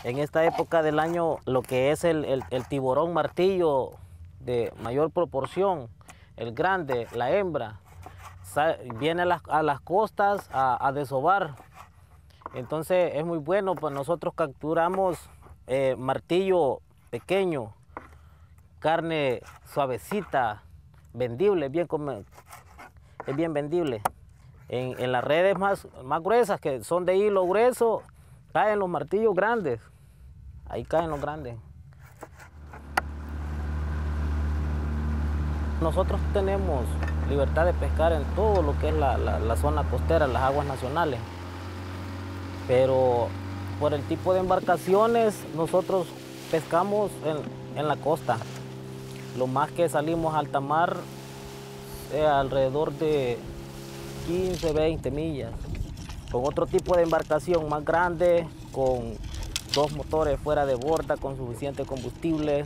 en esta época del año lo que es el tiburón martillo de mayor proporción, el grande, la hembra, viene a las costas a desovar. Entonces es muy bueno, pues nosotros capturamos martillo pequeño, carne suavecita, vendible, es bien vendible. En las redes más gruesas, que son de hilo grueso, caen los martillos grandes. Ahí caen los grandes. Nosotros tenemos libertad de pescar en todo lo que es la zona costera, las aguas nacionales. Pero por el tipo de embarcaciones, nosotros pescamos en la costa. Lo más que salimos a alta mar, alrededor de 15, 20 millas. Con otro tipo de embarcación más grande, con 2 motores fuera de borda, con suficiente combustible,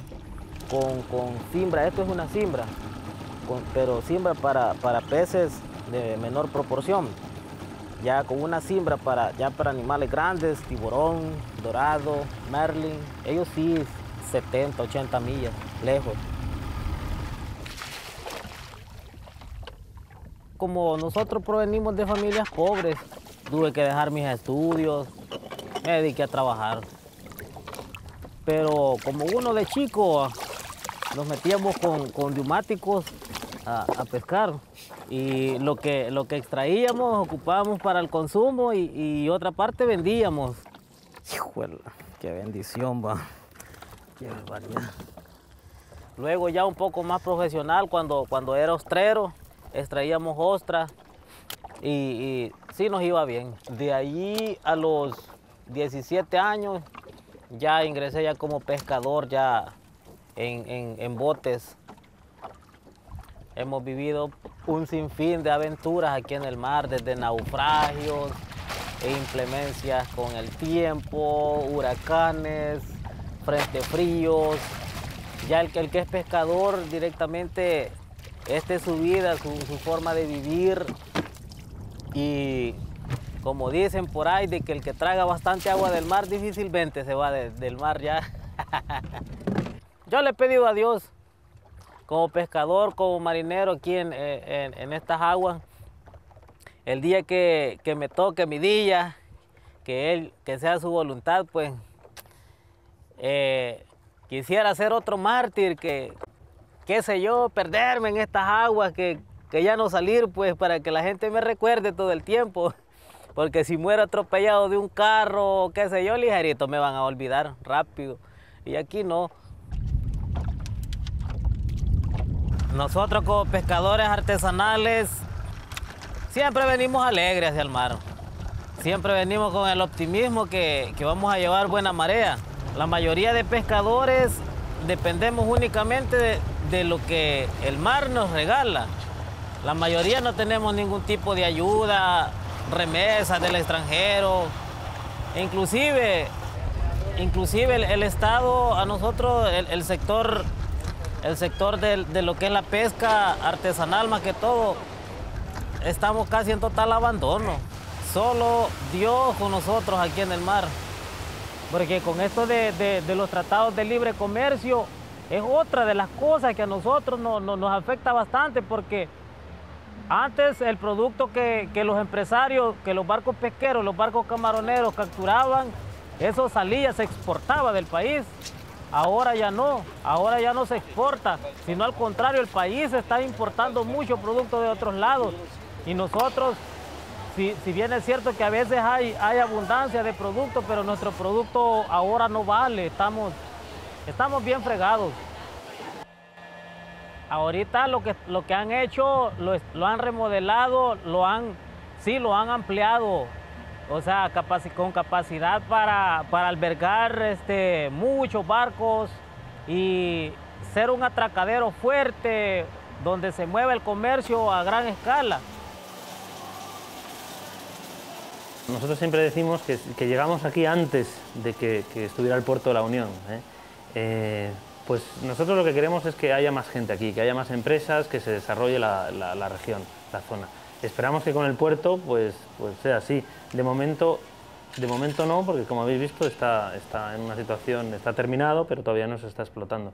con cimbra. Esto es una cimbra, pero cimbra para peces de menor proporción. Ya con una cimbra para animales grandes, tiburón, dorado, merlin, ellos sí 70, 80 millas, lejos. Como nosotros provenimos de familias pobres, tuve que dejar mis estudios, me dediqué a trabajar. Pero como uno de chico, nos metíamos con neumáticos a pescar. Y lo que extraíamos, ocupábamos para el consumo y otra parte vendíamos. ¡Hijuela! ¡Qué bendición, va! ¡Qué barbaridad! Luego ya un poco más profesional, cuando era ostrero, extraíamos ostras y sí nos iba bien. De allí a los 17 años ya ingresé ya como pescador ya en botes. Hemos vivido un sinfín de aventuras aquí en el mar, desde naufragios e inclemencias con el tiempo, huracanes, frentes fríos. Ya el que es pescador directamente, esta es su vida, su forma de vivir. Y como dicen por ahí, de que el que traga bastante agua del mar difícilmente se va del mar ya. Yo le he pedido a Dios, como pescador, como marinero aquí en estas aguas, el día que me toque mi día, que sea su voluntad, pues quisiera ser otro mártir, qué sé yo, perderme en estas aguas, que ya no salir, pues para que la gente me recuerde todo el tiempo, porque si muero atropellado de un carro, qué sé yo, ligerito me van a olvidar rápido, y aquí no. Nosotros como pescadores artesanales siempre venimos alegres hacia el mar. Siempre venimos con el optimismo que vamos a llevar buena marea. La mayoría de pescadores dependemos únicamente de lo que el mar nos regala. La mayoría no tenemos ningún tipo de ayuda, remesas del extranjero. Inclusive el Estado, a nosotros, el sector de lo que es la pesca artesanal más que todo, estamos casi en total abandono. Solo Dios con nosotros aquí en el mar. Porque con esto de los tratados de libre comercio es otra de las cosas que a nosotros nos afecta bastante, porque antes el producto que los empresarios, que los barcos pesqueros, los barcos camaroneros capturaban, eso salía, se exportaba del país. Ahora ya no se exporta, sino al contrario, el país está importando mucho producto de otros lados. Y nosotros, si bien es cierto que a veces hay abundancia de productos, pero nuestro producto ahora no vale, estamos bien fregados. Ahorita lo que han hecho, lo han remodelado, lo han ampliado. O sea, con capacidad para albergar muchos barcos y ser un atracadero fuerte donde se mueve el comercio a gran escala. Nosotros siempre decimos que llegamos aquí antes de que estuviera el puerto de la Unión. Pues nosotros lo que queremos es que haya más gente aquí, que haya más empresas, que se desarrolle la región, la zona. Esperamos que con el puerto pues sea así. De momento De momento no, porque como habéis visto está en una situación, está terminado, pero todavía no se está explotando.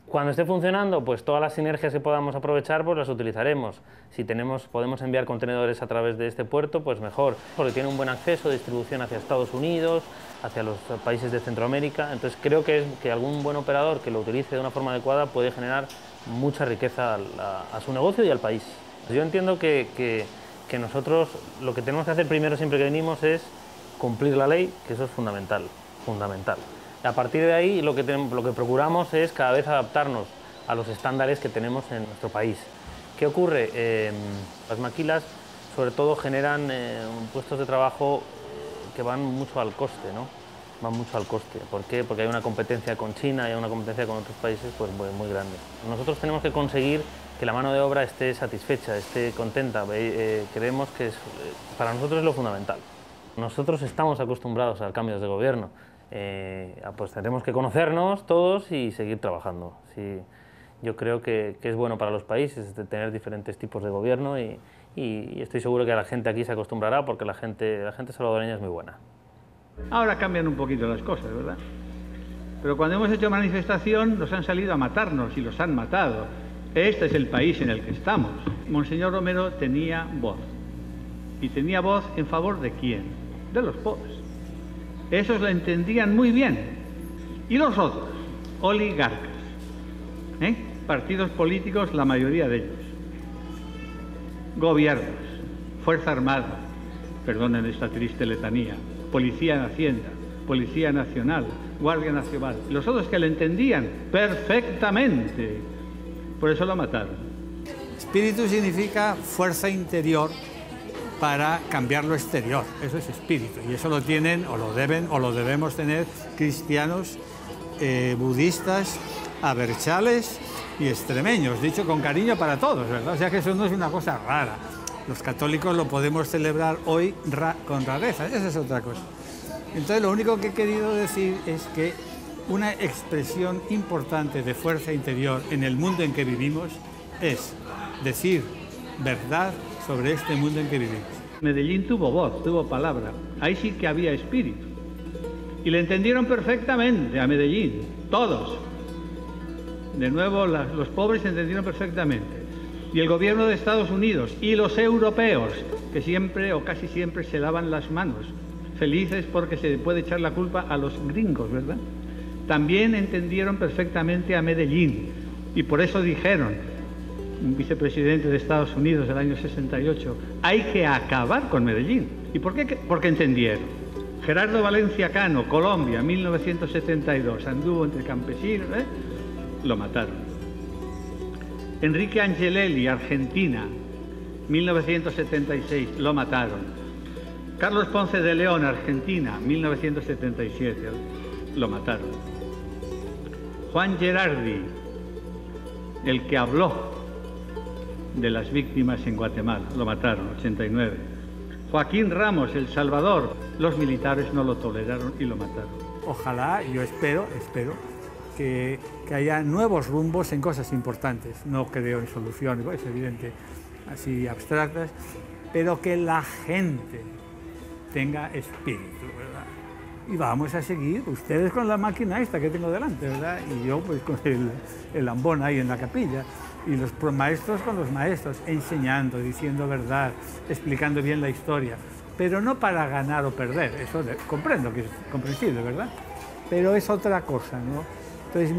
Cuando esté funcionando, pues todas las sinergias que podamos aprovechar, pues las utilizaremos. Si podemos enviar contenedores a través de este puerto, pues mejor, porque tiene un buen acceso de distribución hacia Estados Unidos, hacia los países de Centroamérica. Entonces creo que algún buen operador que lo utilice de una forma adecuada puede generar mucha riqueza a su negocio y al país. Yo entiendo que nosotros lo que tenemos que hacer primero siempre que venimos es cumplir la ley, que eso es fundamental. A partir de ahí lo que procuramos es cada vez adaptarnos a los estándares que tenemos en nuestro país. ¿Qué ocurre? Las maquilas sobre todo generan puestos de trabajo que van mucho al coste, ¿no? Van mucho al coste. ¿Por qué? Porque hay una competencia con China y hay una competencia con otros países pues, muy grande. Nosotros tenemos que conseguir que la mano de obra esté satisfecha, esté contenta. Creemos que para nosotros es lo fundamental. Nosotros estamos acostumbrados a cambios de gobierno. Pues tenemos que conocernos todos y seguir trabajando. Sí, yo creo que es bueno para los países tener diferentes tipos de gobierno y estoy seguro que la gente aquí se acostumbrará porque la gente salvadoreña es muy buena. Ahora cambian un poquito las cosas, ¿verdad? Pero cuando hemos hecho manifestación nos han salido a matarnos y los han matado. Este es el país en el que estamos. Monseñor Romero tenía voz. ¿Y tenía voz en favor de quién? De los pobres. Esos lo entendían muy bien. Y los otros, oligarcas, partidos políticos, la mayoría de ellos, gobiernos, Fuerza Armada, perdonen esta triste letanía, Policía de Hacienda, Policía Nacional, Guardia Nacional, los otros que lo entendían perfectamente, por eso lo mataron. Espíritu significa fuerza interior para cambiar lo exterior, eso es espíritu, y eso lo tienen, o lo deben, o lo debemos tener cristianos, budistas, abertzales y extremeños, dicho con cariño para todos, ¿verdad? O sea que eso no es una cosa rara. Los católicos lo podemos celebrar hoy con rareza, esa es otra cosa. Entonces lo único que he querido decir es que una expresión importante de fuerza interior en el mundo en que vivimos es decir verdad sobre este mundo en que vivimos. Medellín tuvo voz, tuvo palabra, ahí sí que había espíritu. Y le entendieron perfectamente a Medellín, todos. De nuevo, los pobres entendieron perfectamente. Y el gobierno de Estados Unidos y los europeos, que siempre o casi siempre se lavan las manos, felices porque se puede echar la culpa a los gringos, ¿verdad? También entendieron perfectamente a Medellín. Y por eso dijeron, un vicepresidente de Estados Unidos del año 68, hay que acabar con Medellín. ¿Y por qué? Porque entendieron. Gerardo Valencia Cano, Colombia, 1972, anduvo entre campesinos, lo mataron. Enrique Angelelli, Argentina, 1976, lo mataron. Carlos Ponce de León, Argentina, 1977, lo mataron. Juan Gerardi, el que habló de las víctimas en Guatemala, lo mataron, 89. Joaquín Ramos, El Salvador, los militares no lo toleraron y lo mataron. Ojalá, yo espero que haya nuevos rumbos en cosas importantes. No creo en soluciones, es evidente, así abstractas, pero que la gente tenga espíritu, ¿verdad? Y vamos a seguir, ustedes con la máquina esta que tengo delante, ¿verdad? Y yo pues con el lambón ahí en la capilla. Y los maestros con los maestros, enseñando, diciendo verdad, explicando bien la historia. Pero no para ganar o perder, eso comprendo que es comprensible, ¿verdad? Pero es otra cosa, ¿no? Entonces,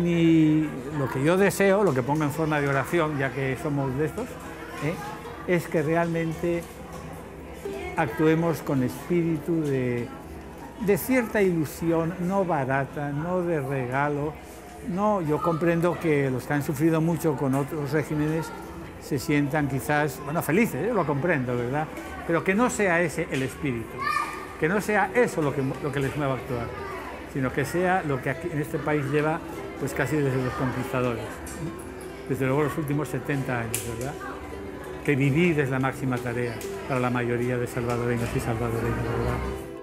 lo que yo deseo, lo que pongo en forma de oración, ya que somos de estos, es que realmente actuemos con espíritu de cierta ilusión, no barata, no de regalo. No, yo comprendo que los que han sufrido mucho con otros regímenes se sientan quizás, bueno, felices, lo comprendo, ¿verdad? Pero que no sea ese el espíritu, que no sea eso lo que les mueva a actuar, sino que sea lo que aquí en este país lleva pues casi desde los conquistadores, desde luego los últimos 70 años, ¿verdad? Que vivir es la máxima tarea para la mayoría de salvadoreños y salvadoreñas, ¿verdad?